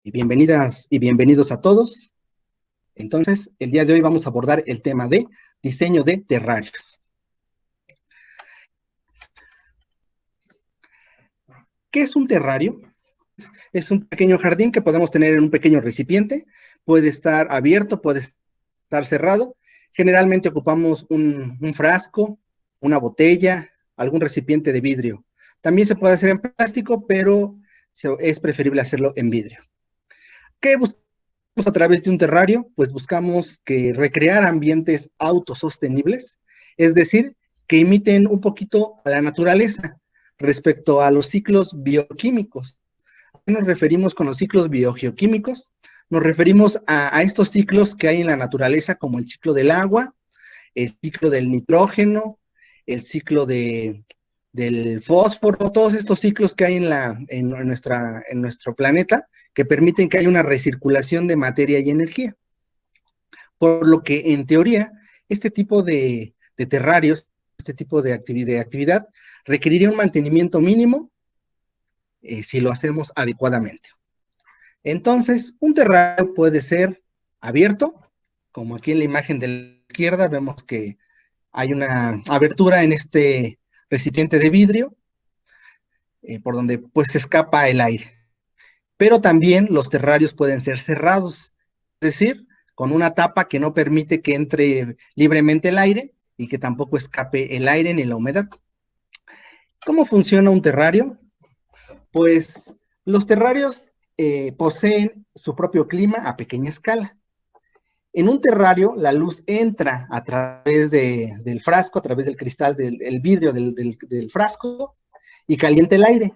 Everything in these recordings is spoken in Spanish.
Y bienvenidas y bienvenidos a todos. Entonces, el día de hoy vamos a abordar el tema de diseño de terrarios. ¿Qué es un terrario? Es un pequeño jardín que podemos tener en un pequeño recipiente. Puede estar abierto, puede estar cerrado. Generalmente ocupamos un frasco, una botella, algún recipiente de vidrio. También se puede hacer en plástico, pero es preferible hacerlo en vidrio. ¿Qué buscamos a través de un terrario? Pues buscamos recrear ambientes autosostenibles, es decir, que imiten un poquito a la naturaleza respecto a los ciclos bioquímicos. ¿A qué nos referimos con los ciclos biogeoquímicos? Nos referimos a estos ciclos que hay en la naturaleza, como el ciclo del agua, el ciclo del nitrógeno, el ciclo del fósforo, todos estos ciclos que hay en nuestro planeta, que permiten que haya una recirculación de materia y energía. Por lo que, en teoría, este tipo de terrarios, este tipo de actividad, requeriría un mantenimiento mínimo si lo hacemos adecuadamente. Entonces, un terrario puede ser abierto, como aquí en la imagen de la izquierda vemos que hay una abertura en este recipiente de vidrio, por donde pues se escapa el aire. Pero también los terrarios pueden ser cerrados, es decir, con una tapa que no permite que entre libremente el aire y que tampoco escape el aire ni la humedad. ¿Cómo funciona un terrario? Pues los terrarios poseen su propio clima a pequeña escala. En un terrario, la luz entra a través del frasco, a través del cristal, del vidrio del frasco, y calienta el aire.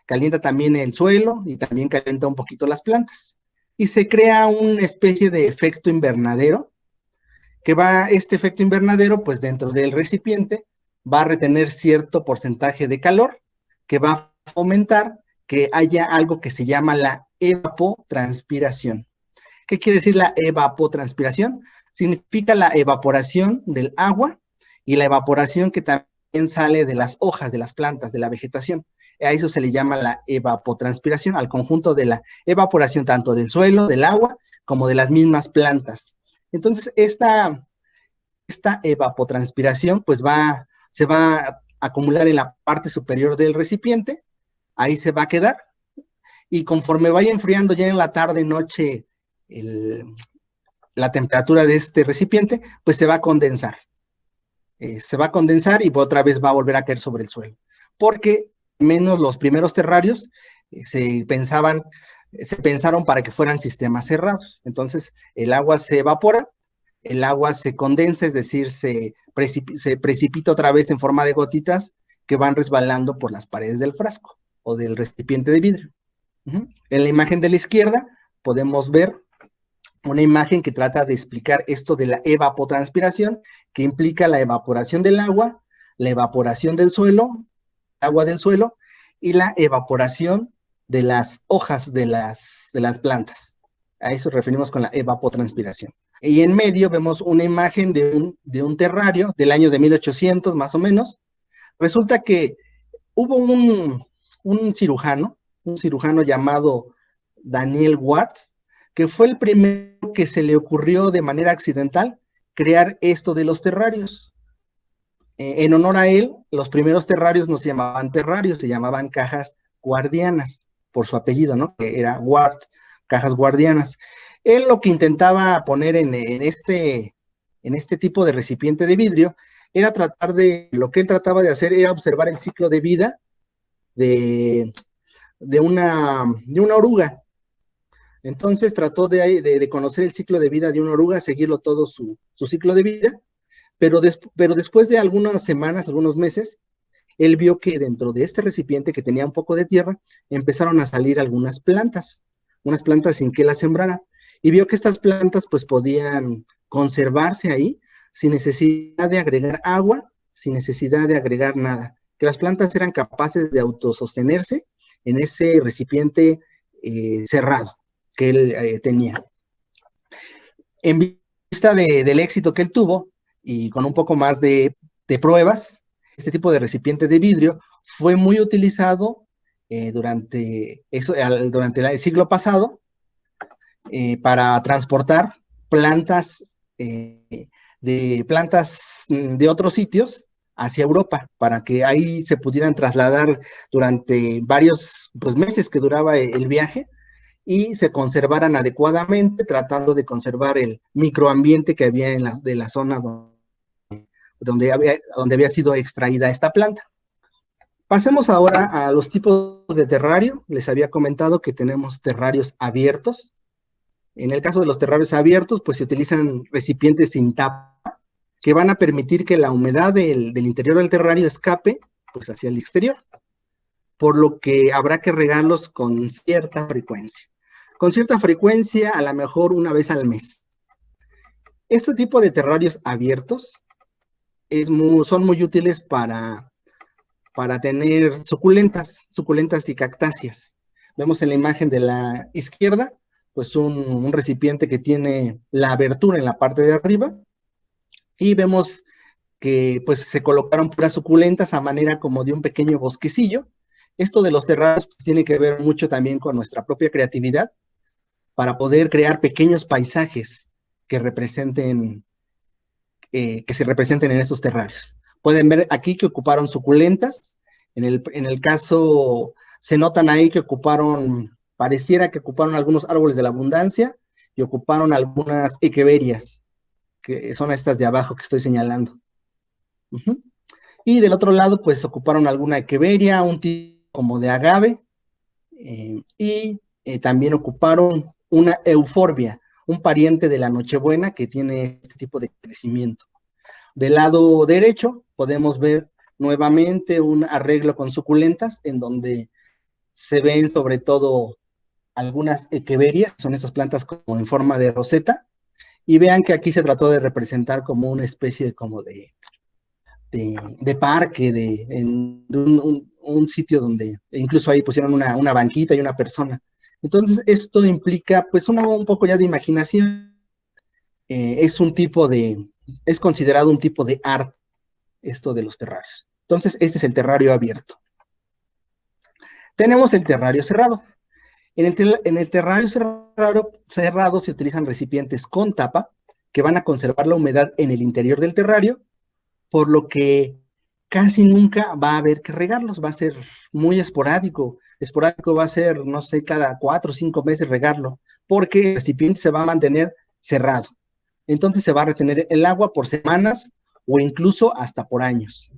Calienta también el suelo y también calienta un poquito las plantas. Y se crea una especie de efecto invernadero, este efecto invernadero, pues dentro del recipiente, va a retener cierto porcentaje de calor, que va a fomentar que haya algo que se llama la evapotranspiración. ¿Qué quiere decir la evapotranspiración? Significa la evaporación del agua y la evaporación que también sale de las hojas, de las plantas, de la vegetación. A eso se le llama la evapotranspiración, al conjunto de la evaporación tanto del suelo, del agua, como de las mismas plantas. Entonces, esta evapotranspiración pues se va a acumular en la parte superior del recipiente, ahí se va a quedar, y conforme vaya enfriando ya en la tarde, noche, la temperatura de este recipiente, pues se va a condensar. Se va a condensar y otra vez va a volver a caer sobre el suelo. Porque menos los primeros terrarios se pensaron para que fueran sistemas cerrados. Entonces, el agua se evapora, el agua se condensa, es decir, se precipita otra vez en forma de gotitas que van resbalando por las paredes del frasco o del recipiente de vidrio. En la imagen de la izquierda podemos ver una imagen que trata de explicar esto de la evapotranspiración, que implica la evaporación del agua, la evaporación del suelo, agua del suelo, y la evaporación de las hojas de las plantas. A eso referimos con la evapotranspiración. Y en medio vemos una imagen de un terrario del año de 1800 más o menos. Resulta que hubo un cirujano llamado Daniel Ward, que fue el primero que se le ocurrió de manera accidental crear esto de los terrarios. En honor a él, los primeros terrarios no se llamaban terrarios, se llamaban cajas guardianas, por su apellido, ¿no? Que era Ward, cajas guardianas. Él lo que intentaba poner en este tipo de recipiente de vidrio era lo que él trataba de hacer era observar el ciclo de vida de una oruga. Entonces trató de conocer el ciclo de vida de una oruga, seguirlo todo su ciclo de vida, pero después de algunas semanas, algunos meses, él vio que dentro de este recipiente que tenía un poco de tierra, empezaron a salir algunas plantas sin que las sembrara, y vio que estas plantas pues podían conservarse ahí sin necesidad de agregar agua, sin necesidad de agregar nada, que las plantas eran capaces de autosostenerse en ese recipiente cerrado que él tenía. En vista del éxito que él tuvo y con un poco más de pruebas, este tipo de recipiente de vidrio fue muy utilizado durante el siglo pasado para transportar plantas, de otros sitios hacia Europa, para que ahí se pudieran trasladar durante varios pues, meses que duraba el viaje y se conservaran adecuadamente, tratando de conservar el microambiente que había en de la zona donde había sido extraída esta planta. Pasemos ahora a los tipos de terrario. Les había comentado que tenemos terrarios abiertos. En el caso de los terrarios abiertos, pues se utilizan recipientes sin tapa que van a permitir que la humedad del interior del terrario escape pues, hacia el exterior, por lo que habrá que regarlos con cierta frecuencia. Con cierta frecuencia, a lo mejor una vez al mes. Este tipo de terrarios abiertos son muy útiles para tener suculentas y cactáceas. Vemos en la imagen de la izquierda, pues un recipiente que tiene la abertura en la parte de arriba, y vemos que pues se colocaron puras suculentas a manera como de un pequeño bosquecillo. Esto de los terrarios pues, tiene que ver mucho también con nuestra propia creatividad para poder crear pequeños paisajes que se representen en estos terrarios. Pueden ver aquí que ocuparon suculentas. En el caso, se notan ahí que pareciera que ocuparon algunos árboles de la abundancia y ocuparon algunas equeverias, que son estas de abajo que estoy señalando. Y del otro lado, pues ocuparon alguna equeveria, un tipo como de agave, y también ocuparon una euforbia, un pariente de la nochebuena que tiene este tipo de crecimiento. Del lado derecho podemos ver nuevamente un arreglo con suculentas en donde se ven sobre todo algunas equeverias, son estas plantas como en forma de roseta, y vean que aquí se trató de representar como una especie como de parque, un sitio donde incluso ahí pusieron una banquita y una persona. Entonces esto implica pues un poco ya de imaginación. Es considerado un tipo de arte esto de los terrarios. Entonces este es el terrario abierto. Tenemos el terrario cerrado. En el terrario cerrado se utilizan recipientes con tapa que van a conservar la humedad en el interior del terrario, por lo que casi nunca va a haber que regarlos, va a ser muy esporádico. Esporádico va a ser, no sé, cada 4 o 5 meses regarlo, porque el recipiente se va a mantener cerrado. Entonces se va a retener el agua por semanas o incluso hasta por años.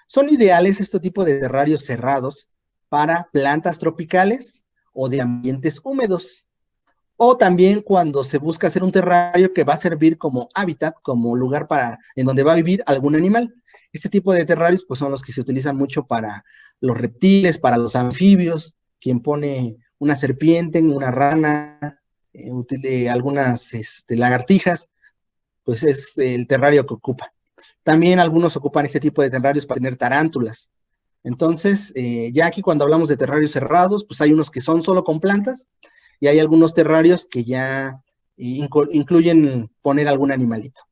Son ideales este tipo de terrarios cerrados para plantas tropicales o de ambientes húmedos, o también cuando se busca hacer un terrario que va a servir como hábitat, como lugar en donde va a vivir algún animal. Este tipo de terrarios pues, son los que se utilizan mucho para los reptiles, para los anfibios, quien pone una serpiente, una rana, algunas lagartijas, pues es el terrario que ocupa. También algunos ocupan este tipo de terrarios para tener tarántulas. Entonces, ya aquí cuando hablamos de terrarios cerrados, pues hay unos que son solo con plantas y hay algunos terrarios que ya incluyen poner algún animalito.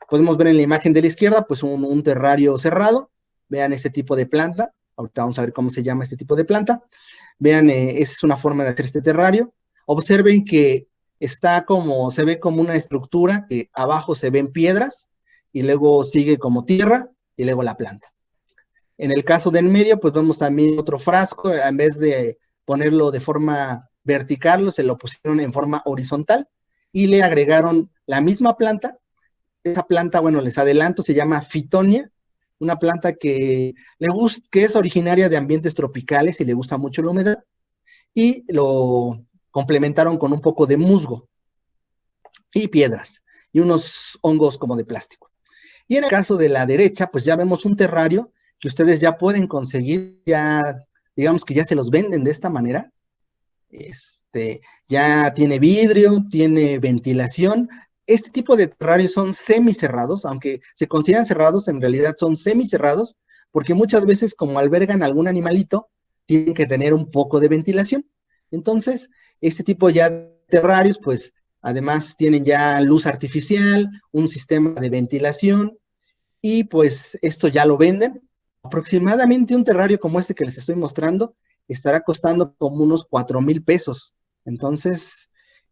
Podemos ver en la imagen de la izquierda, pues un terrario cerrado. Vean este tipo de planta. Ahorita vamos a ver cómo se llama este tipo de planta. Vean, esa es una forma de hacer este terrario. Observen que se ve como una estructura que abajo se ven piedras y luego sigue como tierra y luego la planta. En el caso del medio, pues vemos también otro frasco, en vez de ponerlo de forma vertical, se lo pusieron en forma horizontal y le agregaron la misma planta. Esa planta, bueno, les adelanto, se llama Fitonia, una planta que es originaria de ambientes tropicales y le gusta mucho la humedad, y lo complementaron con un poco de musgo y piedras y unos hongos como de plástico. Y en el caso de la derecha, pues ya vemos un terrario que ustedes ya pueden conseguir, ya digamos que ya se los venden de esta manera. Ya tiene vidrio, tiene ventilación. Este tipo de terrarios son semicerrados, aunque se consideran cerrados, en realidad son semicerrados, porque muchas veces como albergan algún animalito, tienen que tener un poco de ventilación. Entonces, este tipo ya de terrarios, pues, además tienen ya luz artificial, un sistema de ventilación, y pues esto ya lo venden. Aproximadamente un terrario como este que les estoy mostrando estará costando como unos 4,000 pesos. Entonces,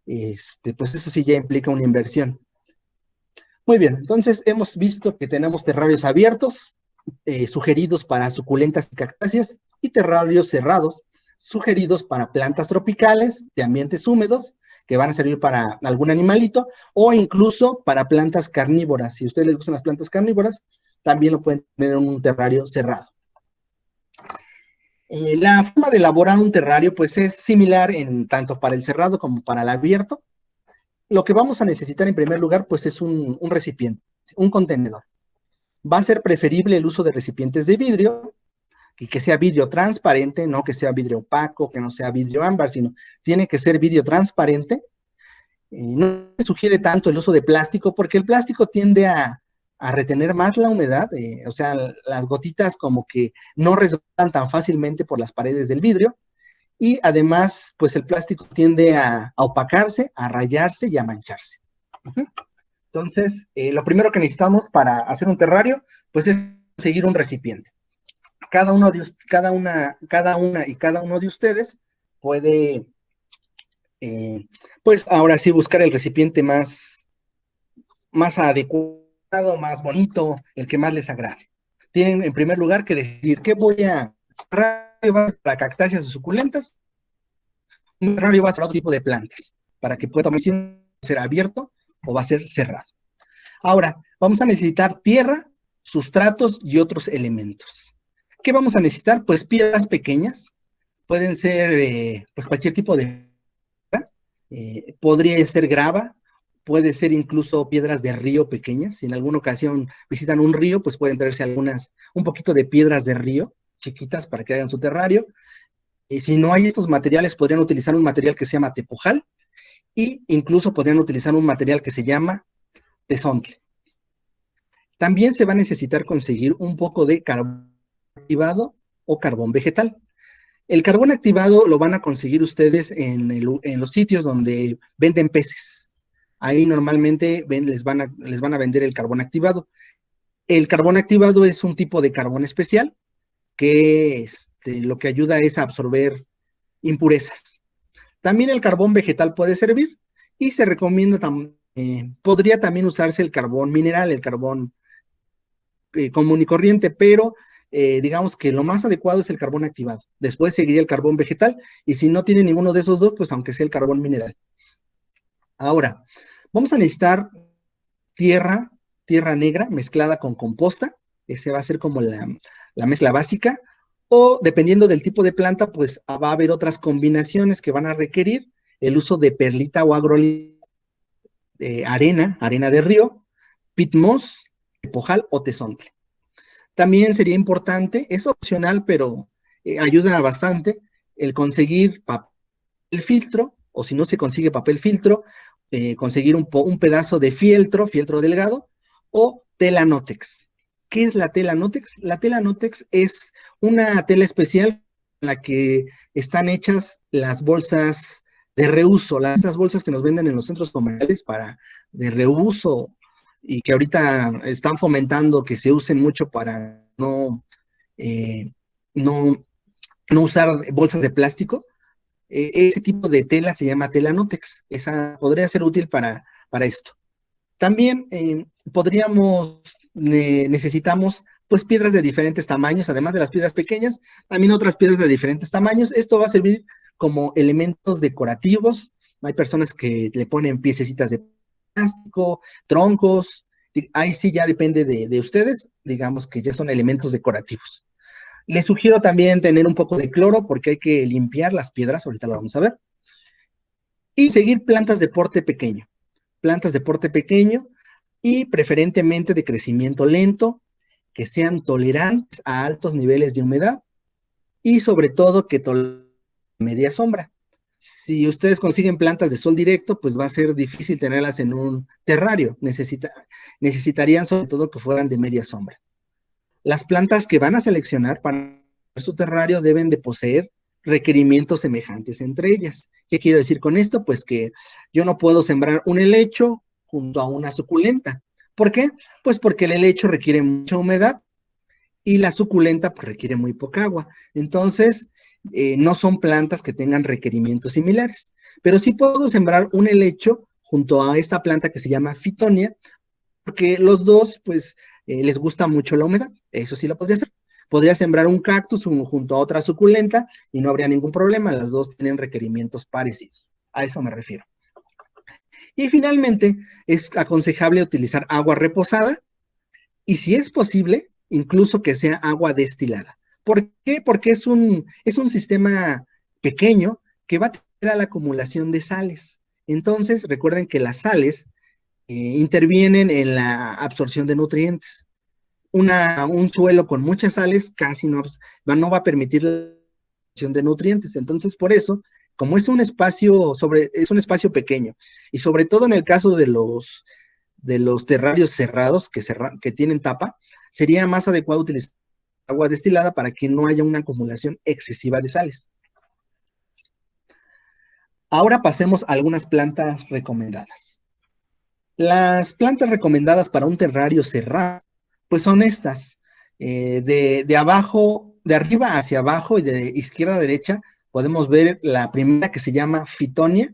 pues eso sí ya implica una inversión. Muy bien, entonces hemos visto que tenemos terrarios abiertos, sugeridos para suculentas y cactáceas, y terrarios cerrados, sugeridos para plantas tropicales de ambientes húmedos, que van a servir para algún animalito, o incluso para plantas carnívoras. Si a ustedes les gustan las plantas carnívoras, también lo pueden tener en un terrario cerrado. La forma de elaborar un terrario, pues es similar en tanto para el cerrado como para el abierto. Lo que vamos a necesitar en primer lugar, pues es un recipiente, un contenedor. Va a ser preferible el uso de recipientes de vidrio y que sea vidrio transparente, no que sea vidrio opaco, que no sea vidrio ámbar, sino tiene que ser vidrio transparente. No se sugiere tanto el uso de plástico porque el plástico tiende a retener más la humedad, o sea, las gotitas como que no resbalan tan fácilmente por las paredes del vidrio y además, pues el plástico tiende a opacarse, a rayarse y a mancharse. Entonces, lo primero que necesitamos para hacer un terrario, pues es conseguir un recipiente. Cada una y cada uno de ustedes puede, pues ahora sí, buscar el recipiente más adecuado, más bonito, el que más les agrade. Tienen en primer lugar que decidir qué voy a para cactáceas o suculentas. Un terrario va a ser otro tipo de plantas, para que pueda ser abierto o va a ser cerrado. Ahora, vamos a necesitar tierra, sustratos y otros elementos. ¿Qué vamos a necesitar? Pues piedras pequeñas, pueden ser pues cualquier tipo de piedra, podría ser grava, puede ser incluso piedras de río pequeñas. Si en alguna ocasión visitan un río, pues pueden traerse un poquito de piedras de río chiquitas para que hagan su terrario. Y si no hay estos materiales, podrían utilizar un material que se llama tepojal e incluso podrían utilizar un material que se llama tezontle. También se va a necesitar conseguir un poco de carbón activado o carbón vegetal. El carbón activado lo van a conseguir ustedes en los sitios donde venden peces. Ahí normalmente les van a vender el carbón activado. El carbón activado es un tipo de carbón especial que lo que ayuda es a absorber impurezas. También el carbón vegetal puede servir y se recomienda podría también usarse el carbón mineral, el carbón común y corriente, pero digamos que lo más adecuado es el carbón activado. Después seguiría el carbón vegetal y si no tiene ninguno de esos dos, pues aunque sea el carbón mineral. Ahora, vamos a necesitar tierra negra mezclada con composta. Ese va a ser como la mezcla básica. O dependiendo del tipo de planta, pues va a haber otras combinaciones que van a requerir el uso de perlita o agrolita, arena de río, peat moss, tepojal o tezontle. También sería importante, es opcional, pero ayuda bastante, el conseguir papel filtro, o si no se consigue papel filtro, conseguir un pedazo de fieltro delgado, o tela nótex. ¿Qué es la tela nótex? La tela nótex es una tela especial en la que están hechas las bolsas de reuso, esas bolsas que nos venden en los centros comerciales de reuso y que ahorita están fomentando que se usen mucho para eh, no, no usar bolsas de plástico. Ese tipo de tela se llama tela nótex. Esa podría ser útil para esto. También necesitamos pues piedras de diferentes tamaños, además de las piedras pequeñas, también otras piedras de diferentes tamaños. Esto va a servir como elementos decorativos. Hay personas que le ponen piececitas de plástico, troncos. Ahí sí ya depende de ustedes, digamos que ya son elementos decorativos. Les sugiero también tener un poco de cloro porque hay que limpiar las piedras, ahorita lo vamos a ver. Y seguir plantas de porte pequeño. Plantas de porte pequeño y preferentemente de crecimiento lento, que sean tolerantes a altos niveles de humedad y sobre todo que toleren media sombra. Si ustedes consiguen plantas de sol directo, pues va a ser difícil tenerlas en un terrario. Necesitarían sobre todo que fueran de media sombra. Las plantas que van a seleccionar para su terrario deben de poseer requerimientos semejantes entre ellas. ¿Qué quiero decir con esto? Pues que yo no puedo sembrar un helecho junto a una suculenta. ¿Por qué? Pues porque el helecho requiere mucha humedad y la suculenta pues, requiere muy poca agua. Entonces, no son plantas que tengan requerimientos similares, pero sí puedo sembrar un helecho junto a esta planta que se llama Fitonia, porque los dos, pues, les gusta mucho la humedad. Eso sí lo podría hacer. Podría sembrar un cactus junto a otra suculenta y no habría ningún problema. Las dos tienen requerimientos parecidos. A eso me refiero. Y finalmente, es aconsejable utilizar agua reposada y si es posible, incluso que sea agua destilada. ¿Por qué? Porque es un sistema pequeño que va a tener la acumulación de sales. Entonces, recuerden que las sales intervienen en la absorción de nutrientes. Un suelo con muchas sales casi no va a permitir la absorción de nutrientes. Entonces, por eso, como es un espacio es un espacio pequeño, y sobre todo en el caso de los terrarios cerrados que tienen tapa, sería más adecuado utilizar agua destilada para que no haya una acumulación excesiva de sales. Ahora pasemos a algunas plantas recomendadas. Las plantas recomendadas para un terrario cerrado, pues son estas. De arriba hacia abajo y de izquierda a derecha, podemos ver la primera que se llama Fitonia,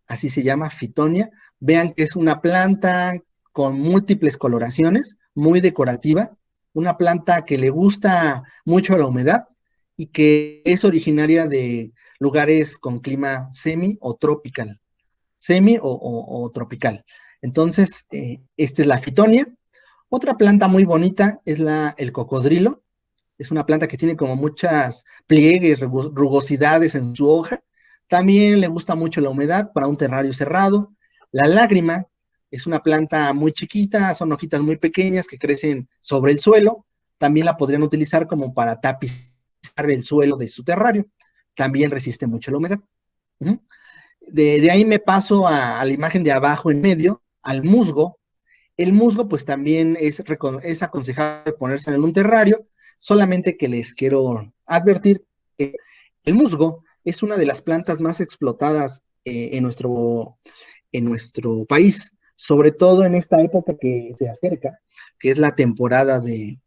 así se llama Fitonia. Vean que es una planta con múltiples coloraciones, muy decorativa, una planta que le gusta mucho la humedad y que es originaria de lugares con clima semi o tropical. Semi o tropical. Entonces, esta es la Fitonia. Otra planta muy bonita es el cocodrilo. Es una planta que tiene como muchas pliegues, rugosidades en su hoja. También le gusta mucho la humedad para un terrario cerrado. La lágrima es una planta muy chiquita, son hojitas muy pequeñas que crecen sobre el suelo. También la podrían utilizar como para tapizar el suelo de su terrario. También resiste mucho la humedad. De ahí me paso a la imagen de abajo en medio, al musgo. El musgo pues también es aconsejable ponerse en un terrario, solamente que les quiero advertir que el musgo es una de las plantas más explotadas en nuestro país, sobre todo en esta época que se acerca, que es la temporada de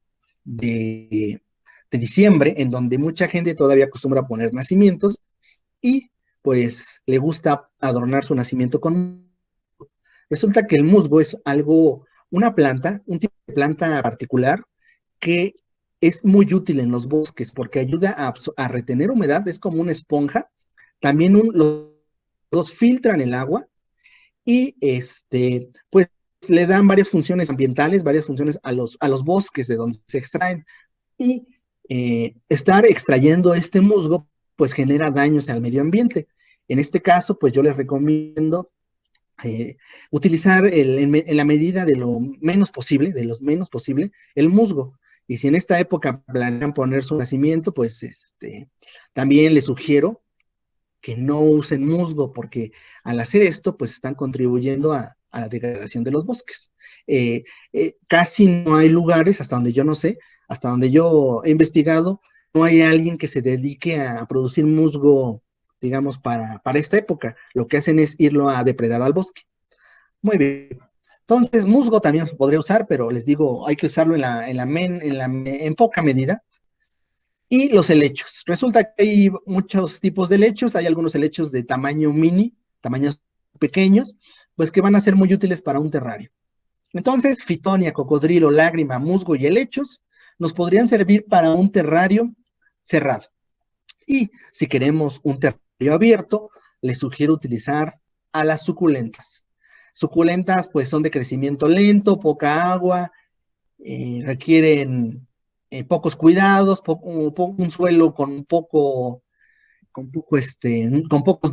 diciembre, en donde mucha gente todavía acostumbra a poner nacimientos y pues le gusta adornar su nacimiento con. Resulta que el musgo es una planta, un tipo de planta particular que es muy útil en los bosques porque ayuda a retener humedad, es como una esponja. También los filtran el agua y pues le dan varias funciones ambientales, varias funciones a los bosques de donde se extraen. Y estar extrayendo este musgo pues genera daños al medio ambiente. En este caso, pues yo les recomiendo utilizar en la medida de lo menos posible, el musgo. Y si en esta época planean poner su nacimiento, pues también les sugiero que no usen musgo, porque al hacer esto, pues están contribuyendo a la degradación de los bosques. Casi no hay lugares, hasta donde yo no sé, hasta donde yo he investigado, no hay alguien que se dedique a producir musgo, digamos, para esta época. Lo que hacen es irlo a depredar al bosque. Muy bien. Entonces, musgo también se podría usar, pero les digo, hay que usarlo en poca medida. Y los helechos. Resulta que hay muchos tipos de helechos. Hay algunos helechos de tamaño mini, tamaños pequeños, pues que van a ser muy útiles para un terrario. Entonces, Fitonia, cocodrilo, lágrima, musgo y helechos nos podrían servir para un terrario cerrado. Y si queremos un terrario abierto, les sugiero utilizar a las suculentas. Suculentas, pues son de crecimiento lento, poca agua, requieren pocos cuidados, un suelo con pocos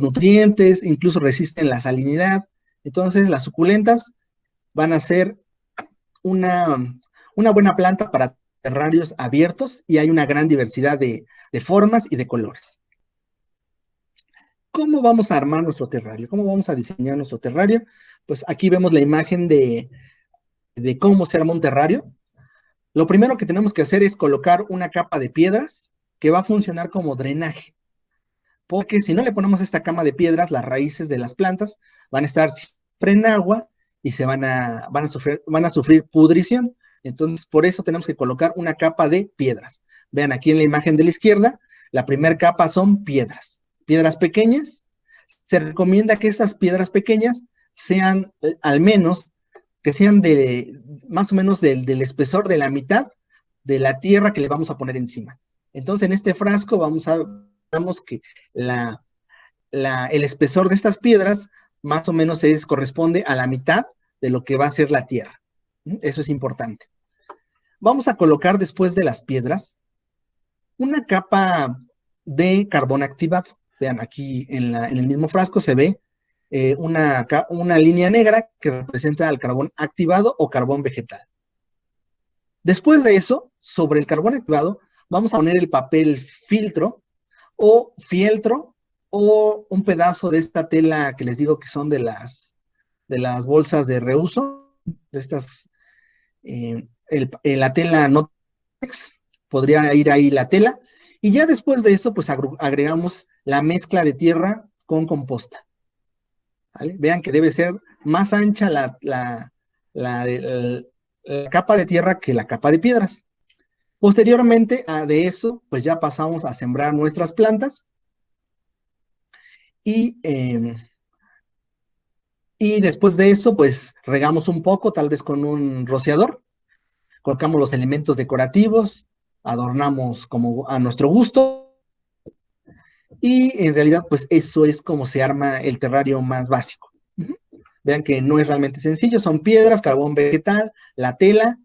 nutrientes, incluso resisten la salinidad. Entonces, las suculentas van a ser una buena planta para terrarios abiertos y hay una gran diversidad de formas y de colores. ¿Cómo vamos a armar nuestro terrario? ¿Cómo vamos a diseñar nuestro terrario? Pues aquí vemos la imagen de cómo se arma un terrario. Lo primero que tenemos que hacer es colocar una capa de piedras que va a funcionar como drenaje. Porque si no le ponemos esta cama de piedras, las raíces de las plantas van a estar siempre en agua y van a sufrir pudrición. Entonces, por eso tenemos que colocar una capa de piedras. Vean aquí en la imagen de la izquierda, La primera capa son piedras pequeñas. Se recomienda que esas piedras pequeñas sean al menos, que sean más o menos del espesor de la mitad de la tierra que le vamos a poner encima. Entonces, en este frasco vamos que el espesor de estas piedras más o menos corresponde a la mitad de lo que va a ser la tierra. Eso es importante. Vamos a colocar después de las piedras una capa de carbón activado. Vean, aquí en el mismo frasco se ve una línea negra que representa al carbón activado o carbón vegetal. Después de eso, sobre el carbón activado, vamos a poner el papel filtro o fieltro o un pedazo de esta tela que les digo que son de las bolsas de reuso, de estas, la tela Notex, podría ir ahí la tela, y ya después de eso, pues agregamos la mezcla de tierra con composta. ¿Vale? Vean que debe ser más ancha la capa de tierra que la capa de piedras. Posteriormente de eso, pues ya pasamos a sembrar nuestras plantas y después de eso, pues regamos un poco, tal vez con un rociador, colocamos los elementos decorativos, adornamos como a nuestro gusto y en realidad, pues eso es como se arma el terrario más básico. Vean que no es realmente sencillo, son piedras, carbón vegetal, la tela,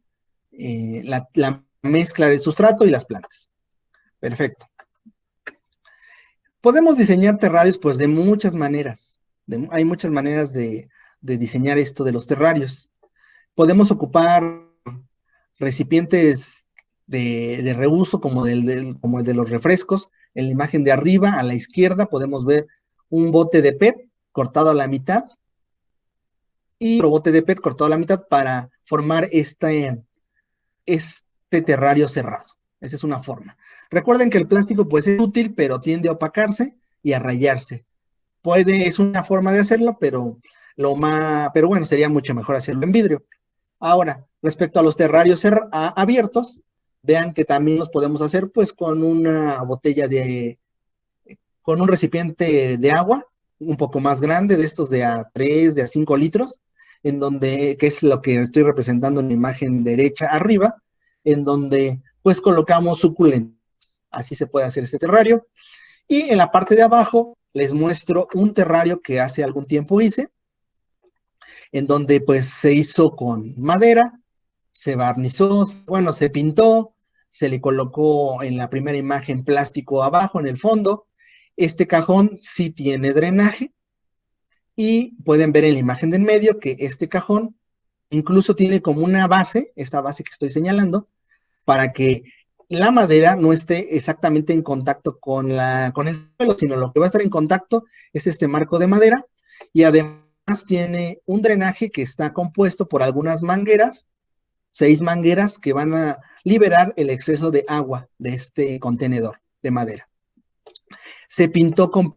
la mezcla del sustrato y las plantas. Perfecto. Podemos diseñar terrarios pues de muchas maneras. Hay muchas maneras de diseñar esto de los terrarios. Podemos ocupar recipientes de reuso como el de los refrescos. En la imagen de arriba, a la izquierda, podemos ver un bote de PET cortado a la mitad y otro bote de PET cortado a la mitad para formar este terrario cerrado. Esa es una forma. Recuerden que el plástico puede ser útil, pero tiende a opacarse y a rayarse. Es una forma de hacerlo, pero bueno, sería mucho mejor hacerlo en vidrio. Ahora, respecto a los terrarios abiertos, vean que también los podemos hacer pues con una botella con un recipiente de agua, un poco más grande, de estos de a 3, de a 5 litros, que es lo que estoy representando en la imagen derecha arriba, en donde pues colocamos suculentas. Así se puede hacer este terrario. Y en la parte de abajo les muestro un terrario que hace algún tiempo hice, en donde pues se hizo con madera, se barnizó, bueno, se pintó, se le colocó en la primera imagen plástico abajo en el fondo. Este cajón sí tiene drenaje y pueden ver en la imagen del medio que este cajón incluso tiene como una base, esta base que estoy señalando, para que la madera no esté exactamente en contacto con el suelo, sino lo que va a estar en contacto es este marco de madera, y además tiene un drenaje que está compuesto por algunas mangueras, 6 mangueras que van a liberar el exceso de agua de este contenedor de madera. Se pintó con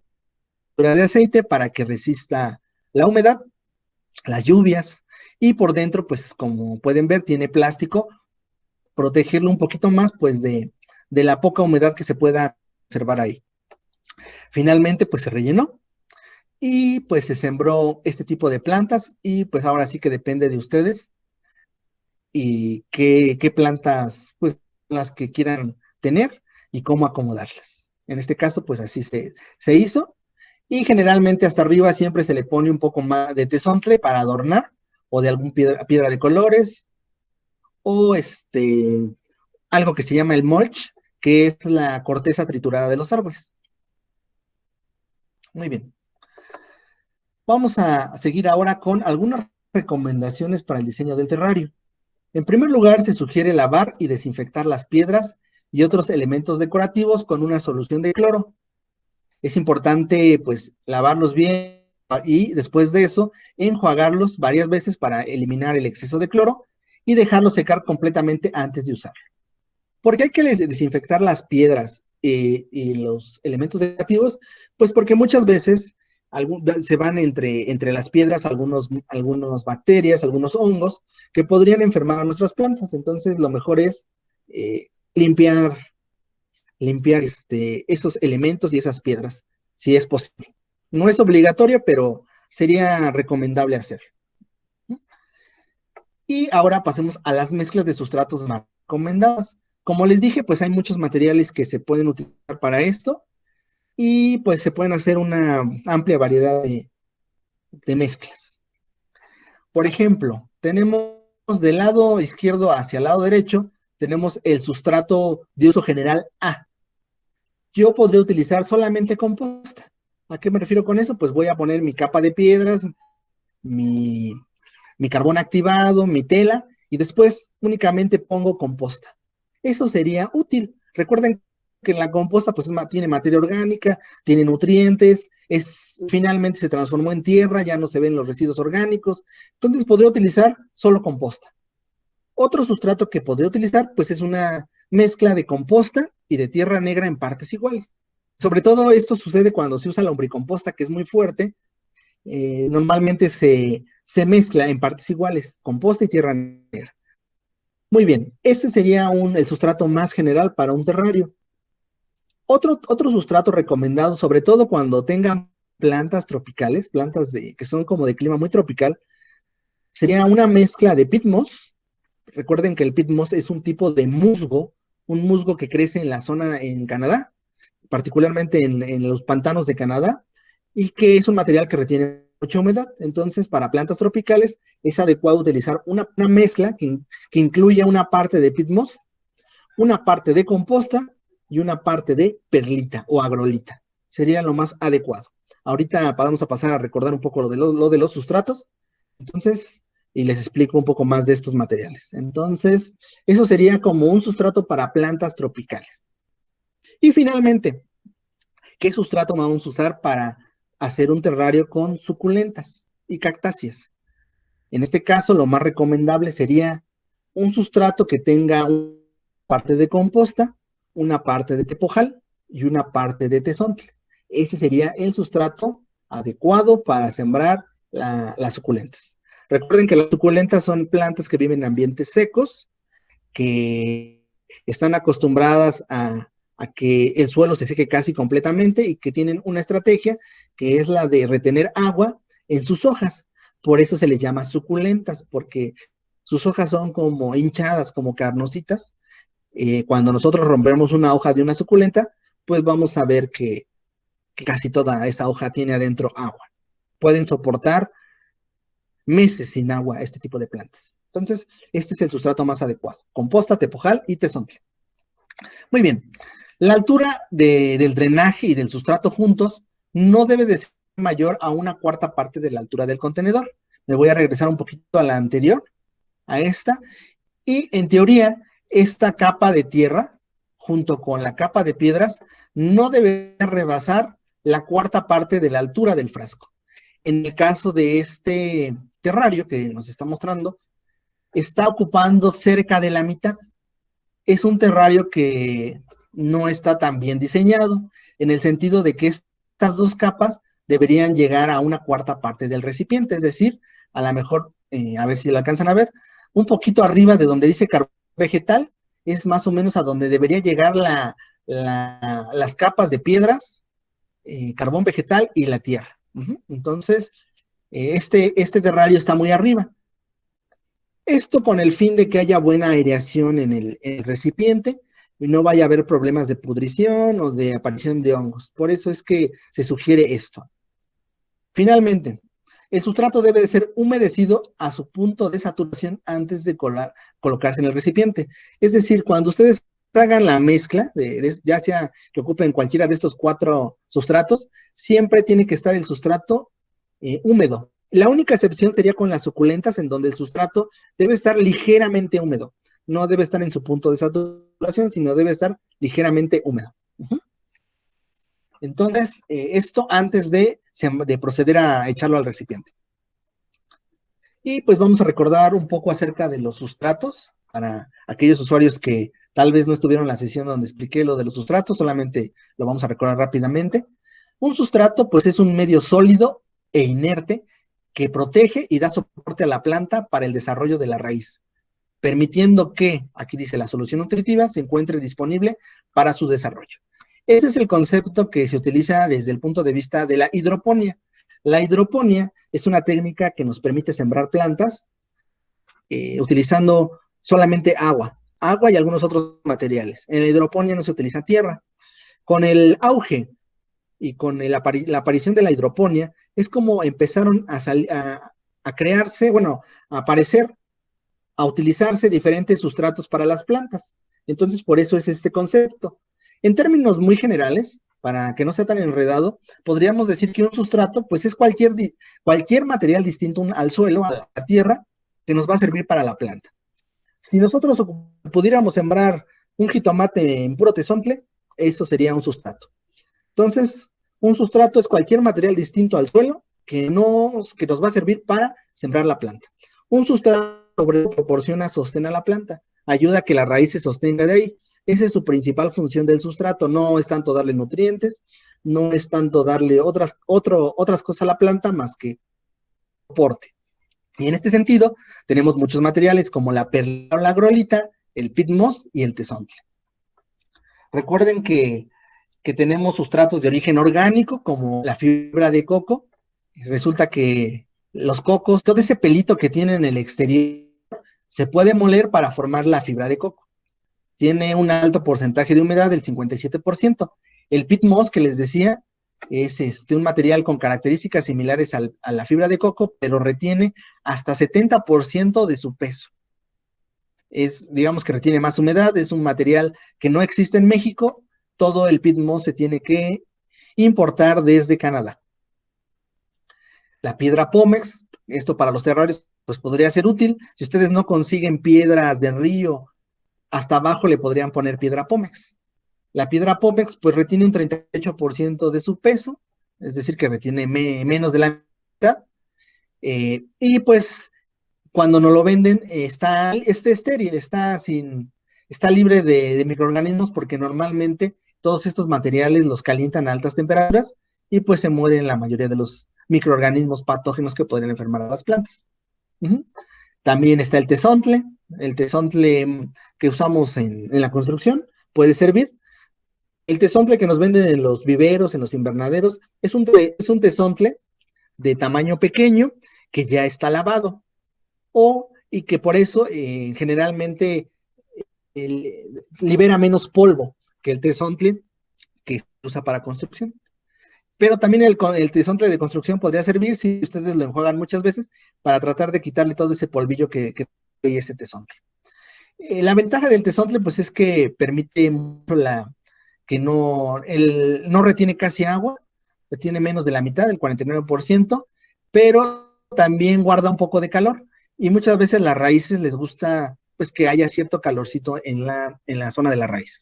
pintura de aceite para que resista la humedad, las lluvias, y por dentro, pues como pueden ver, tiene plástico, protegerlo un poquito más, pues de la poca humedad que se pueda conservar ahí. Finalmente, pues se rellenó y pues se sembró este tipo de plantas, y pues ahora sí que depende de ustedes y qué plantas, pues las que quieran tener y cómo acomodarlas. En este caso, pues así se hizo, y generalmente hasta arriba siempre se le pone un poco más de tezontle para adornar, o de algún piedra de colores, o algo que se llama el mulch, que es la corteza triturada de los árboles. Muy bien. Vamos a seguir ahora con algunas recomendaciones para el diseño del terrario. En primer lugar, se sugiere lavar y desinfectar las piedras y otros elementos decorativos con una solución de cloro. Es importante, pues, lavarlos bien y después de eso, enjuagarlos varias veces para eliminar el exceso de cloro y dejarlos secar completamente antes de usarlo. ¿Por qué hay que desinfectar las piedras y los elementos decorativos? Pues porque muchas veces se van entre las piedras algunas bacterias, algunos hongos que podrían enfermar a nuestras plantas. Entonces, lo mejor es limpiar limpiar esos elementos y esas piedras, si es posible. No es obligatorio, pero sería recomendable hacerlo. Y ahora pasemos a las mezclas de sustratos más recomendadas. Como les dije, pues hay muchos materiales que se pueden utilizar para esto y pues se pueden hacer una amplia variedad de mezclas. Por ejemplo, tenemos del lado izquierdo hacia el lado derecho, tenemos el sustrato de uso general A. Yo podría utilizar solamente composta. ¿A qué me refiero con eso? Pues voy a poner mi capa de piedras, mi carbón activado, mi tela, y después únicamente pongo composta. Eso sería útil. Recuerden que la composta pues tiene materia orgánica, tiene nutrientes, finalmente se transformó en tierra, ya no se ven los residuos orgánicos, entonces podría utilizar solo composta. Otro sustrato que podría utilizar pues es una mezcla de composta y de tierra negra en partes iguales. Sobre todo esto sucede cuando se usa la lombricomposta, que es muy fuerte. Normalmente se mezcla en partes iguales, composta y tierra negra. Muy bien, ese sería el sustrato más general para un terrario. Otro sustrato recomendado, sobre todo cuando tengan plantas tropicales, plantas que son como de clima muy tropical, sería una mezcla de peat moss. Recuerden que el peat moss es un tipo de musgo, un musgo que crece en la zona en Canadá, particularmente en los pantanos de Canadá, y que es un material que retiene mucha humedad. Entonces, para plantas tropicales es adecuado utilizar una mezcla que incluya una parte de peat moss, una parte de composta y una parte de perlita o agrolita. Sería lo más adecuado. Ahorita vamos a pasar a recordar un poco lo de los sustratos. Entonces, y les explico un poco más de estos materiales. Entonces, eso sería como un sustrato para plantas tropicales. Y finalmente, ¿qué sustrato vamos a usar para hacer un terrario con suculentas y cactáceas? En este caso, lo más recomendable sería un sustrato que tenga una parte de composta, una parte de tepojal y una parte de tezontle. Ese sería el sustrato adecuado para sembrar las suculentas. Recuerden que las suculentas son plantas que viven en ambientes secos, que están acostumbradas a que el suelo se seque casi completamente y que tienen una estrategia que es la de retener agua en sus hojas. Por eso se les llama suculentas, porque sus hojas son como hinchadas, como carnositas. Cuando nosotros rompemos una hoja de una suculenta, pues vamos a ver que casi toda esa hoja tiene adentro agua. Pueden soportar meses sin agua este tipo de plantas. Entonces, este es el sustrato más adecuado. Composta, tepojal y tezontle. Muy bien. La altura del drenaje y del sustrato juntos no debe de ser mayor a una cuarta parte de la altura del contenedor. Me voy a regresar un poquito a la anterior, a esta. Y en teoría, esta capa de tierra, junto con la capa de piedras, no debe rebasar la cuarta parte de la altura del frasco. En el caso de este terrario que nos está mostrando, está ocupando cerca de la mitad. Es un terrario que no está tan bien diseñado, en el sentido de que estas dos capas deberían llegar a una cuarta parte del recipiente, es decir, a lo mejor, a ver si lo alcanzan a ver, un poquito arriba de donde dice carbón vegetal, es más o menos a donde debería llegar las capas de piedras, carbón vegetal y la tierra. Entonces, este terrario está muy arriba. Esto con el fin de que haya buena aireación en el recipiente y no vaya a haber problemas de pudrición o de aparición de hongos. Por eso es que se sugiere esto. Finalmente, el sustrato debe de ser humedecido a su punto de saturación antes de colocarse en el recipiente. Es decir, cuando ustedes hagan la mezcla, ya sea que ocupen cualquiera de estos 4 sustratos, siempre tiene que estar el sustrato húmedo. La única excepción sería con las suculentas, en donde el sustrato debe estar ligeramente húmedo. No debe estar en su punto de saturación, sino debe estar ligeramente húmedo. Entonces, esto antes de proceder a echarlo al recipiente. Y pues vamos a recordar un poco acerca de los sustratos, para aquellos usuarios que tal vez no estuvieron en la sesión donde expliqué lo de los sustratos, solamente lo vamos a recordar rápidamente. Un sustrato, pues, es un medio sólido e inerte que protege y da soporte a la planta para el desarrollo de la raíz. permitiendo que, aquí dice, la solución nutritiva se encuentre disponible para su desarrollo. Ese es el concepto que se utiliza desde el punto de vista de la hidroponía. La hidroponía es una técnica que nos permite sembrar plantas utilizando solamente agua y algunos otros materiales. En la hidroponía no se utiliza tierra. Con el auge y con la aparición de la hidroponía, es como empezaron a crearse, bueno, a aparecer, a utilizarse diferentes sustratos para las plantas. Entonces, por eso es este concepto. En términos muy generales, para que no sea tan enredado, podríamos decir que un sustrato, pues es cualquier material distinto al suelo, a la tierra, que nos va a servir para la planta. Si nosotros pudiéramos sembrar un jitomate en puro tezontle, eso sería un sustrato. Entonces, un sustrato es cualquier material distinto al suelo que nos va a servir para sembrar la planta. Un sustrato proporciona sostén a la planta, ayuda a que la raíz se sostenga de ahí. Esa es su principal función del sustrato, no es tanto darle nutrientes, no es tanto darle otras cosas a la planta más que soporte. Y en este sentido, tenemos muchos materiales como la perla o la agrolita, el peat moss y el tezontle. Recuerden que tenemos sustratos de origen orgánico, como la fibra de coco. Resulta que los cocos, todo ese pelito que tienen en el exterior, se puede moler para formar la fibra de coco. Tiene un alto porcentaje de humedad, del 57%. El peat moss, que les decía, es un material con características similares a la fibra de coco, pero retiene hasta 70% de su peso. Digamos que retiene más humedad, es un material que no existe en México. Todo el peat moss se tiene que importar desde Canadá. La piedra pómex, esto para los terrarios, pues podría ser útil. Si ustedes no consiguen piedras de río, hasta abajo le podrían poner piedra pómex. La piedra pómex, pues retiene un 38% de su peso, es decir, que retiene menos de la mitad. Y pues, cuando nos lo venden, está estéril, está libre de microorganismos, porque normalmente todos estos materiales los calientan a altas temperaturas y pues se mueren la mayoría de los microorganismos patógenos que podrían enfermar a las plantas. También está el tezontle que usamos en la construcción, puede servir. El tezontle que nos venden en los viveros, en los invernaderos, es un tezontle de tamaño pequeño que ya está lavado, y que por eso generalmente libera menos polvo que el tezontle que se usa para construcción. Pero también el tezontle de construcción podría servir, si ustedes lo enjuagan muchas veces, para tratar de quitarle todo ese polvillo que hay ese tezontle. La ventaja del tezontle, pues, es que permite mucho que no retiene casi agua, retiene menos de la mitad, el 49%, pero también guarda un poco de calor. Y muchas veces las raíces les gusta, pues, que haya cierto calorcito en la zona de la raíz.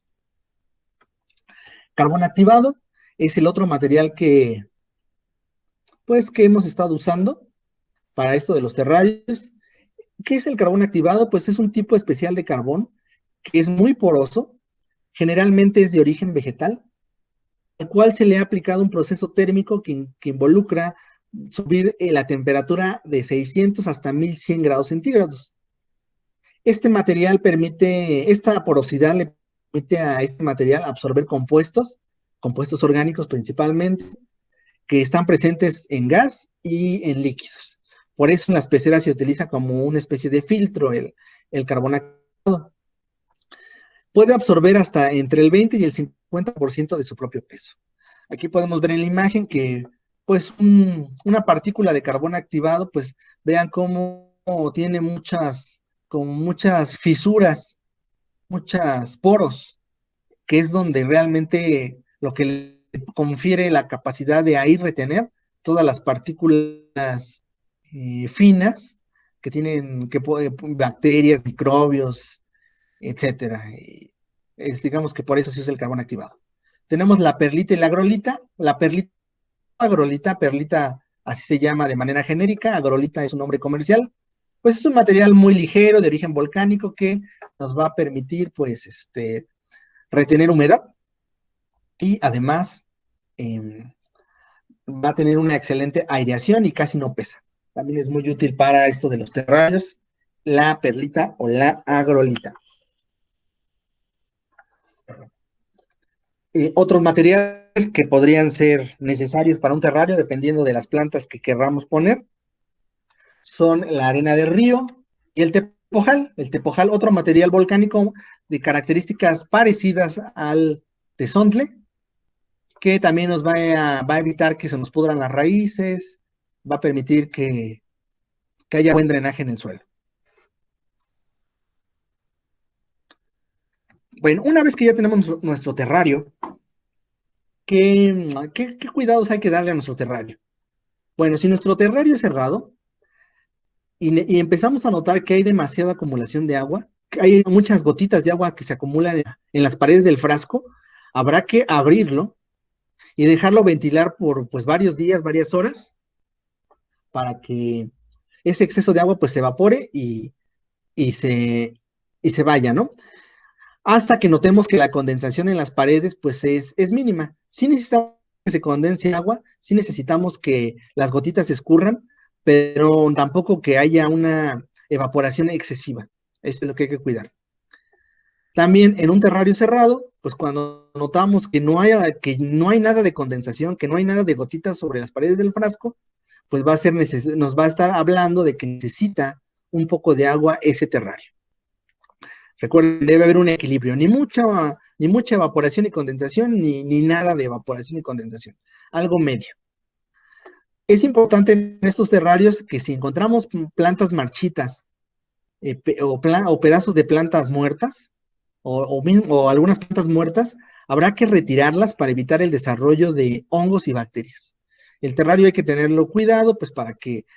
Carbón activado es el otro material que hemos estado usando para esto de los terrarios. ¿Qué es el carbón activado? Pues es un tipo especial de carbón que es muy poroso, generalmente es de origen vegetal, al cual se le ha aplicado un proceso térmico que involucra subir la temperatura de 600 hasta 1100 grados centígrados. Esta porosidad le permite a este material absorber compuestos orgánicos principalmente, que están presentes en gas y en líquidos. Por eso en las peceras se utiliza como una especie de filtro el carbón activado. Puede absorber hasta entre el 20 y el 50% de su propio peso. Aquí podemos ver en la imagen que, pues, una partícula de carbón activado, pues, vean cómo tiene muchas fisuras, muchos poros, que es donde realmente lo que le confiere la capacidad de ahí retener todas las partículas finas que tienen, bacterias, microbios, etcétera. Digamos que por eso se usa el carbón activado. Tenemos la perlita y la agrolita. La perlita así se llama de manera genérica, agrolita es un nombre comercial. Pues es un material muy ligero de origen volcánico que nos va a permitir, pues, retener humedad, y además va a tener una excelente aireación y casi no pesa. También es muy útil para esto de los terrarios la perlita o la agrolita. Otros materiales que podrían ser necesarios para un terrario, dependiendo de las plantas que querramos poner, son la arena de río y el tepojal. El tepojal, otro material volcánico de características parecidas al tezontle, que también nos va a evitar que se nos pudran las raíces, va a permitir que haya buen drenaje en el suelo. Bueno, una vez que ya tenemos nuestro terrario, ¿qué cuidados hay que darle a nuestro terrario? Bueno, si nuestro terrario es cerrado y empezamos a notar que hay demasiada acumulación de agua, que hay muchas gotitas de agua que se acumulan en las paredes del frasco, habrá que abrirlo y dejarlo ventilar por pues varios días, varias horas, para que ese exceso de agua pues se evapore y se, y se vaya, ¿no? Hasta que notemos que la condensación en las paredes pues es mínima. Si necesitamos que se condense agua, sí necesitamos que las gotitas se escurran, pero tampoco que haya una evaporación excesiva. Eso es lo que hay que cuidar. También en un terrario cerrado, pues cuando notamos que no hay nada de condensación, que no hay nada de gotitas sobre las paredes del frasco, pues nos va a estar hablando de que necesita un poco de agua ese terrario. Recuerden, debe haber un equilibrio, ni mucha evaporación y condensación, ni nada de evaporación y condensación, algo medio. Es importante en estos terrarios que si encontramos plantas marchitas o pedazos de plantas muertas o algunas plantas muertas, habrá que retirarlas para evitar el desarrollo de hongos y bacterias. El terrario hay que tenerlo cuidado, pues para que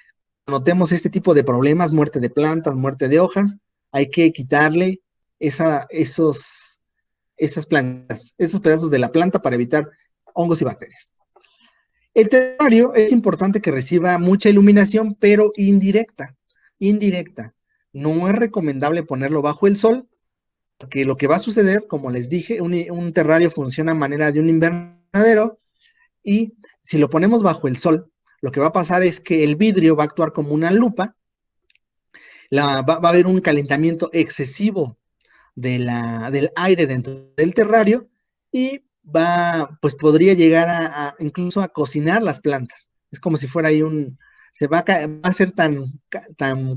notemos este tipo de problemas, muerte de plantas, muerte de hojas, hay que quitarle esas plantas, esos pedazos de la planta para evitar hongos y bacterias. El terrario es importante que reciba mucha iluminación, pero indirecta. Indirecta. No es recomendable ponerlo bajo el sol, porque lo que va a suceder, como les dije, un terrario funciona a manera de un invernadero, y si lo ponemos bajo el sol, lo que va a pasar es que el vidrio va a actuar como una lupa, va a haber un calentamiento excesivo del aire dentro del terrario y pues podría llegar incluso a cocinar las plantas. Es como si fuera ahí va a ser tan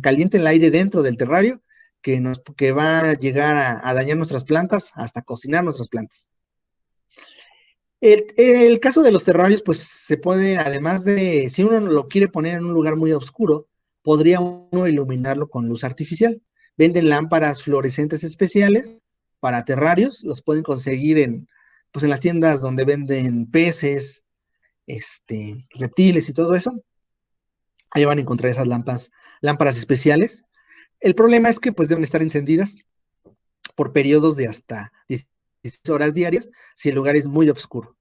caliente el aire dentro del terrario que va a llegar a dañar nuestras plantas, hasta cocinar nuestras plantas. El caso de los terrarios, pues se puede, además de, si uno lo quiere poner en un lugar muy oscuro, podría uno iluminarlo con luz artificial. Venden lámparas fluorescentes especiales para terrarios, los pueden conseguir pues en las tiendas donde venden peces, reptiles y todo eso. Ahí van a encontrar esas lámparas especiales. El problema es que pues deben estar encendidas por periodos de hasta 10 horas diarias si el lugar es muy oscuro.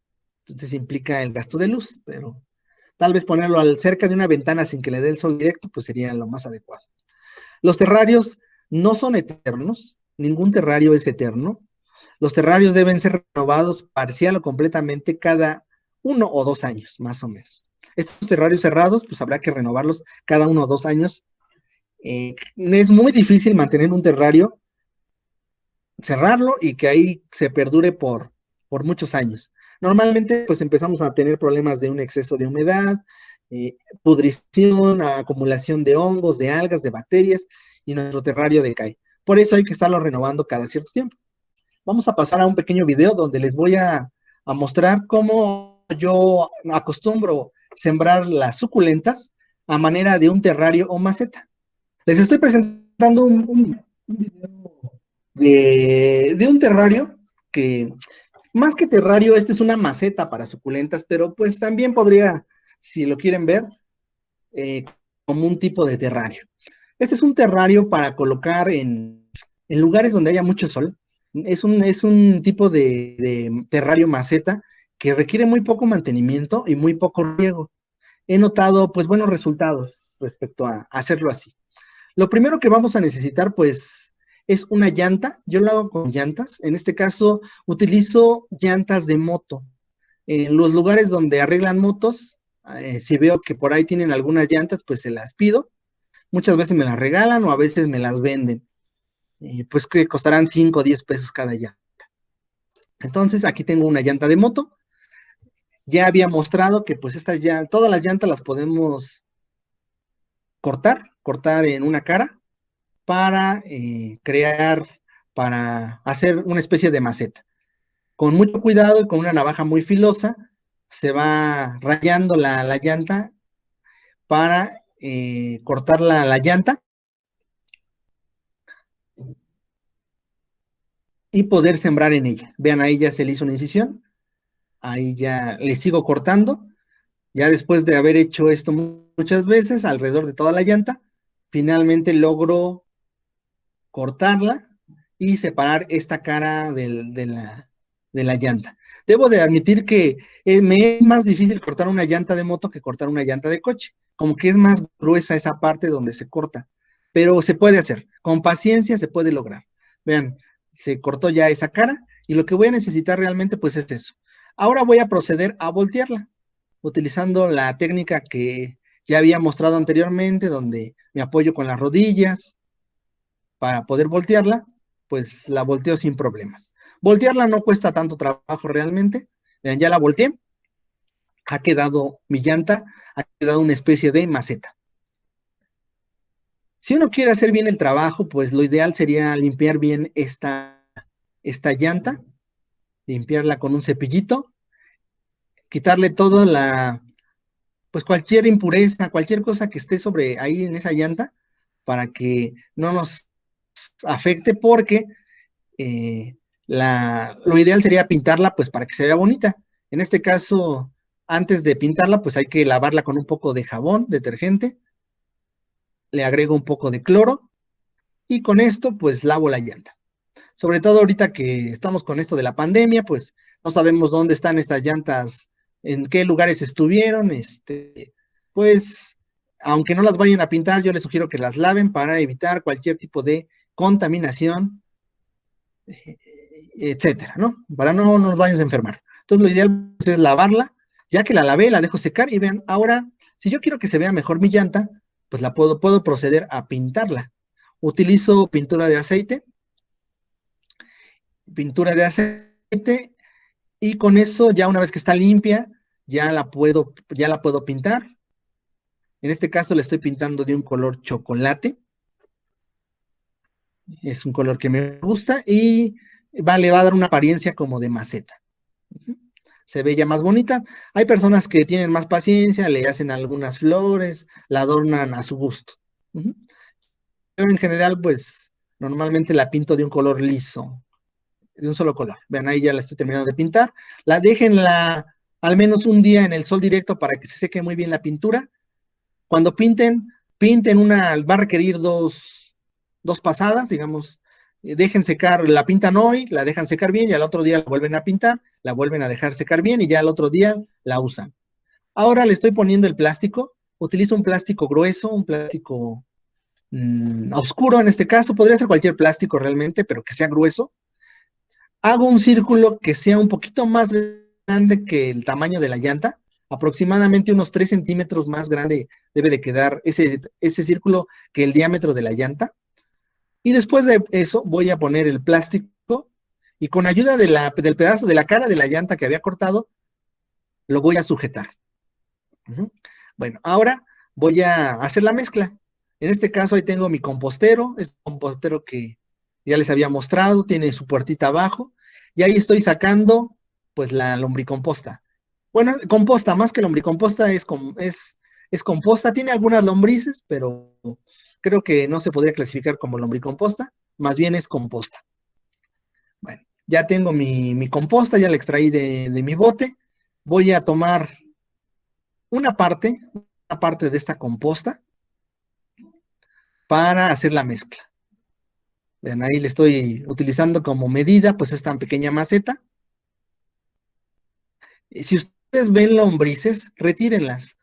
Entonces implica el gasto de luz, pero tal vez ponerlo cerca de una ventana sin que le dé el sol directo, pues sería lo más adecuado. Los terrarios no son eternos, ningún terrario es eterno. Los terrarios deben ser renovados parcial o completamente cada 1 o 2 años, más o menos. Estos terrarios cerrados, pues habrá que renovarlos cada 1 o 2 años. Es muy difícil mantener un terrario, cerrarlo y que ahí se perdure por muchos años. Normalmente, pues empezamos a tener problemas de un exceso de humedad, pudrición, acumulación de hongos, de algas, de bacterias, y nuestro terrario decae. Por eso hay que estarlo renovando cada cierto tiempo. Vamos a pasar a un pequeño video donde les voy a mostrar cómo yo acostumbro sembrar las suculentas a manera de un terrario o maceta. Les estoy presentando un video de un terrario que, más que terrario, este es una maceta para suculentas, pero pues también podría, si lo quieren ver, eh, como un tipo de terrario. Este es un terrario para colocar en lugares donde haya mucho sol. Es un tipo de terrario maceta que requiere muy poco mantenimiento y muy poco riego. He notado pues buenos resultados respecto a hacerlo así. Lo primero que vamos a necesitar, pues, es una llanta. Yo lo hago con llantas. En este caso, utilizo llantas de moto. En los lugares donde arreglan motos, si veo que por ahí tienen algunas llantas, pues se las pido Muchas veces me las regalan o a veces me las venden. Pues que costarán 5 o 10 pesos cada llanta. Entonces, aquí tengo una llanta de moto. Ya había mostrado que pues todas las llantas las podemos cortar en una cara para para hacer una especie de maceta. Con mucho cuidado y con una navaja muy filosa, se va rayando la llanta para cortar la llanta y poder sembrar en ella. Vean, ahí ya se le hizo una incisión, ahí ya le sigo cortando. Ya después de haber hecho esto muchas veces, alrededor de toda la llanta, finalmente logro cortarla y separar esta cara de la llanta. Debo de admitir que me es más difícil cortar una llanta de moto que cortar una llanta de coche, como que es más gruesa esa parte donde se corta, pero se puede hacer, con paciencia se puede lograr. Vean, se cortó ya esa cara y lo que voy a necesitar realmente pues es eso. Ahora voy a proceder a voltearla, utilizando la técnica que ya había mostrado anteriormente, donde me apoyo con las rodillas, para poder voltearla, pues la volteo sin problemas. Voltearla no cuesta tanto trabajo realmente. Vean, ya la volteé, ha quedado mi llanta, ha quedado una especie de maceta. Si uno quiere hacer bien el trabajo, pues lo ideal sería limpiar bien esta llanta, limpiarla con un cepillito, quitarle toda pues cualquier impureza, cualquier cosa que esté sobre ahí en esa llanta, para que no nos afecte, porque lo ideal sería pintarla pues para que se vea bonita. En este caso, antes de pintarla, pues hay que lavarla con un poco de jabón, detergente, le agrego un poco de cloro y con esto pues lavo la llanta. Sobre todo ahorita que estamos con esto de la pandemia, pues no sabemos dónde están estas llantas, en qué lugares estuvieron, pues aunque no las vayan a pintar, yo les sugiero que las laven para evitar cualquier tipo de contaminación, etcétera, ¿no? Para no nos vayamos a enfermar. Entonces, lo ideal pues, es lavarla. Ya que la lavé, la dejo secar y vean, ahora, si yo quiero que se vea mejor mi llanta, pues puedo proceder a pintarla. Utilizo pintura de aceite, y con eso, ya una vez que está limpia, ya la puedo pintar. En este caso, le estoy pintando de un color chocolate. Es un color que me gusta y le va a dar una apariencia como de maceta. Se ve ya más bonita. Hay personas que tienen más paciencia, le hacen algunas flores, la adornan a su gusto. Yo en general, pues normalmente la pinto de un color liso, de un solo color. Vean, ahí ya la estoy terminando de pintar. Déjenla al menos un día en el sol directo para que se seque muy bien la pintura. Cuando pinten va a requerir dos pasadas, digamos, dejen secar, la pintan hoy, la dejan secar bien y al otro día la vuelven a pintar, la vuelven a dejar secar bien y ya al otro día la usan. Ahora le estoy poniendo el plástico, utilizo un plástico grueso, un plástico oscuro en este caso, podría ser cualquier plástico realmente, pero que sea grueso. Hago un círculo que sea un poquito más grande que el tamaño de la llanta, aproximadamente unos 3 centímetros más grande debe de quedar ese círculo que el diámetro de la llanta. Y después de eso voy a poner el plástico y con ayuda del pedazo de la cara de la llanta que había cortado, lo voy a sujetar. Bueno, ahora voy a hacer la mezcla. En este caso ahí tengo mi compostero, es un compostero que ya les había mostrado, tiene su puertita abajo, y ahí estoy sacando pues la lombricomposta. Bueno, composta, más que lombricomposta, es composta, tiene algunas lombrices, pero creo que no se podría clasificar como lombricomposta, más bien es composta. Bueno, ya tengo mi composta, ya la extraí de mi bote, voy a tomar una parte de esta composta para hacer la mezcla. Vean, ahí le estoy utilizando como medida, pues esta pequeña maceta. Y si ustedes ven lombrices, retírenlas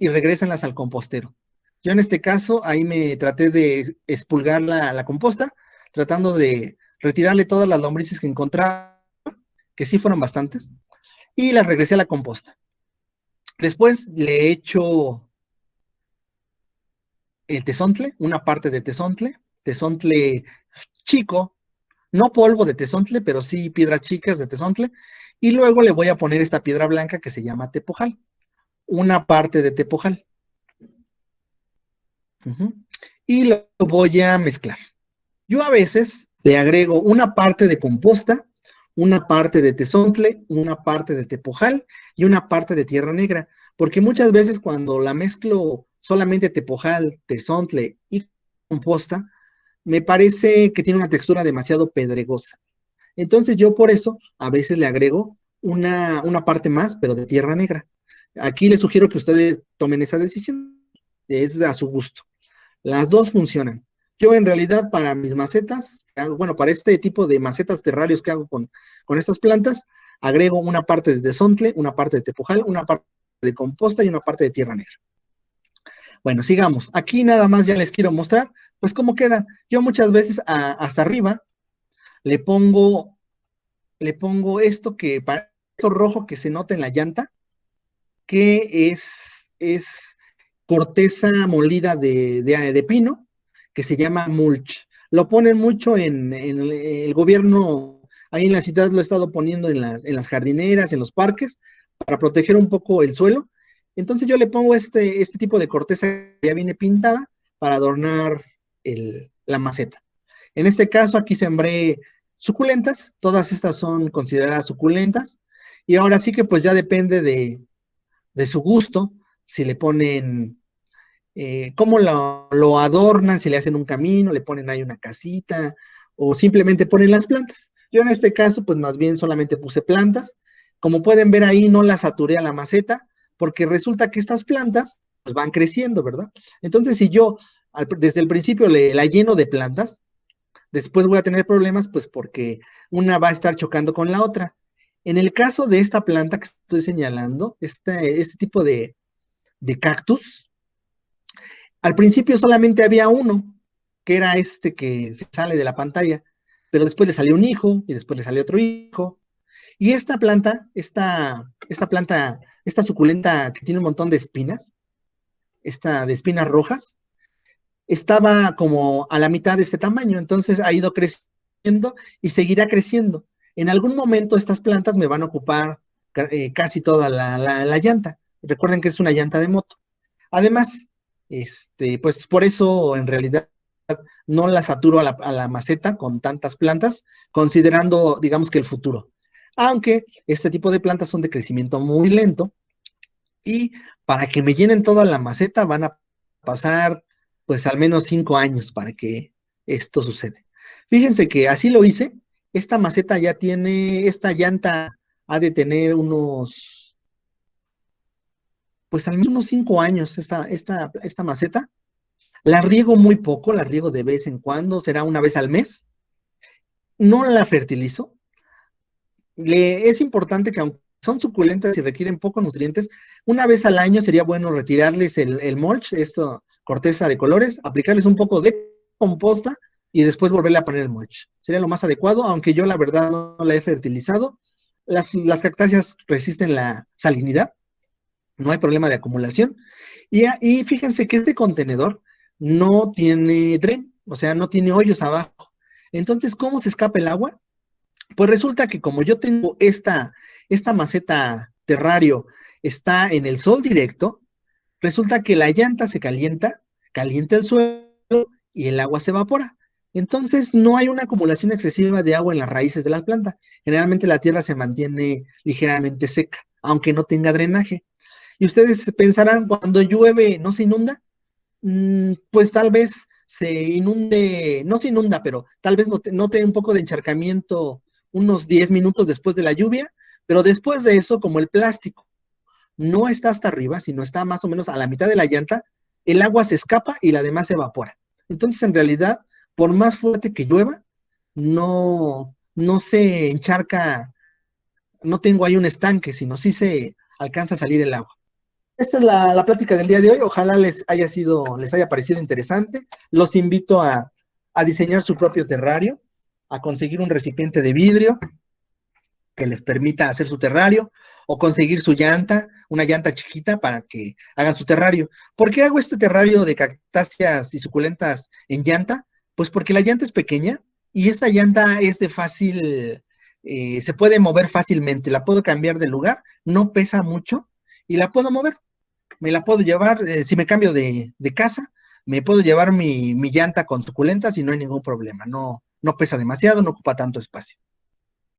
y regrésenlas al compostero. Yo en este caso, ahí me traté de expulgar la composta, tratando de retirarle todas las lombrices que encontraba, que sí fueron bastantes, y las regresé a la composta. Después le echo el tezontle, una parte de tezontle chico, no polvo de tezontle, pero sí piedras chicas de tezontle, y luego le voy a poner esta piedra blanca que se llama tepojal, una parte de tepojal. Y lo voy a mezclar. Yo a veces le agrego una parte de composta, una parte de tezontle, una parte de tepojal y una parte de tierra negra, porque muchas veces cuando la mezclo solamente tepojal, tezontle y composta, me parece que tiene una textura demasiado pedregosa. Entonces yo por eso a veces le agrego una parte más, pero de tierra negra. Aquí les sugiero que ustedes tomen esa decisión, es a su gusto. Las dos funcionan. Yo en realidad para mis macetas, bueno, para este tipo de macetas terrarios que hago con estas plantas, agrego una parte de tezontle, una parte de tepojal, una parte de composta y una parte de tierra negra. Bueno, sigamos. Aquí nada más ya les quiero mostrar, pues cómo queda. Yo muchas veces hasta arriba le pongo, esto esto rojo que se nota en la llanta, que es corteza molida de pino, que se llama mulch. Lo ponen mucho en el gobierno, ahí en la ciudad lo he estado poniendo en las jardineras, en los parques, para proteger un poco el suelo. Entonces yo le pongo este tipo de corteza que ya viene pintada para adornar la maceta. En este caso aquí sembré suculentas, todas estas son consideradas suculentas, y ahora sí que pues ya depende de su gusto, si le ponen, cómo lo adornan, si le hacen un camino, le ponen ahí una casita, o simplemente ponen las plantas. Yo en este caso, pues más bien solamente puse plantas. Como pueden ver ahí, no la saturé a la maceta, porque resulta que estas plantas pues, van creciendo, ¿verdad? Entonces, si yo desde el principio la lleno de plantas, después voy a tener problemas, pues porque una va a estar chocando con la otra. En el caso de esta planta que estoy señalando, este tipo de cactus, al principio solamente había uno, que era este que se sale de la pantalla, pero después le salió un hijo y después le salió otro hijo. Y esta planta, esta suculenta que tiene un montón de espinas, esta de espinas rojas, estaba como a la mitad de este tamaño, entonces ha ido creciendo y seguirá creciendo. En algún momento estas plantas me van a ocupar casi toda la llanta. Recuerden que es una llanta de moto. Además, pues por eso en realidad no la saturo a la maceta con tantas plantas, considerando, digamos que el futuro. Aunque este tipo de plantas son de crecimiento muy lento y para que me llenen toda la maceta van a pasar pues al menos 5 años para que esto suceda. Fíjense que así lo hice. Esta maceta ya tiene, esta llanta ha de tener pues al menos unos 5 años esta maceta. La riego muy poco, la riego de vez en cuando, será una vez al mes. No la fertilizo. Es importante que aunque son suculentas y requieren pocos nutrientes, una vez al año sería bueno retirarles el mulch, esta corteza de colores, aplicarles un poco de composta y después volverle a poner el mulch. Sería lo más adecuado, aunque yo la verdad no la he fertilizado. Las cactáceas resisten la salinidad, no hay problema de acumulación. Y fíjense que este contenedor no tiene dren, o sea, no tiene hoyos abajo. Entonces, ¿cómo se escapa el agua? Pues resulta que como yo tengo esta maceta terrario, está en el sol directo, resulta que la llanta se calienta el suelo y el agua se evapora. Entonces no hay una acumulación excesiva de agua en las raíces de la planta. Generalmente la tierra se mantiene ligeramente seca, aunque no tenga drenaje. Y ustedes pensarán, cuando llueve, ¿no se inunda? Pues tal vez se inunde, no se inunda, pero tal vez note un poco de encharcamiento unos 10 minutos después de la lluvia, pero después de eso, como el plástico no está hasta arriba, sino está más o menos a la mitad de la llanta, el agua se escapa y la demás se evapora. Entonces, en realidad, por más fuerte que llueva, no se encharca, no tengo ahí un estanque, sino sí se alcanza a salir el agua. Esta es la plática del día de hoy. Ojalá les haya parecido interesante. Los invito a diseñar su propio terrario, a conseguir un recipiente de vidrio, que les permita hacer su terrario o conseguir su llanta, una llanta chiquita para que hagan su terrario. ¿Por qué hago este terrario de cactáceas y suculentas en llanta? Pues porque la llanta es pequeña y esta llanta es de fácil, se puede mover fácilmente, la puedo cambiar de lugar, no pesa mucho y la puedo mover. Me la puedo llevar, si me cambio de casa, me puedo llevar mi llanta con suculentas y no hay ningún problema, no, no pesa demasiado, no ocupa tanto espacio.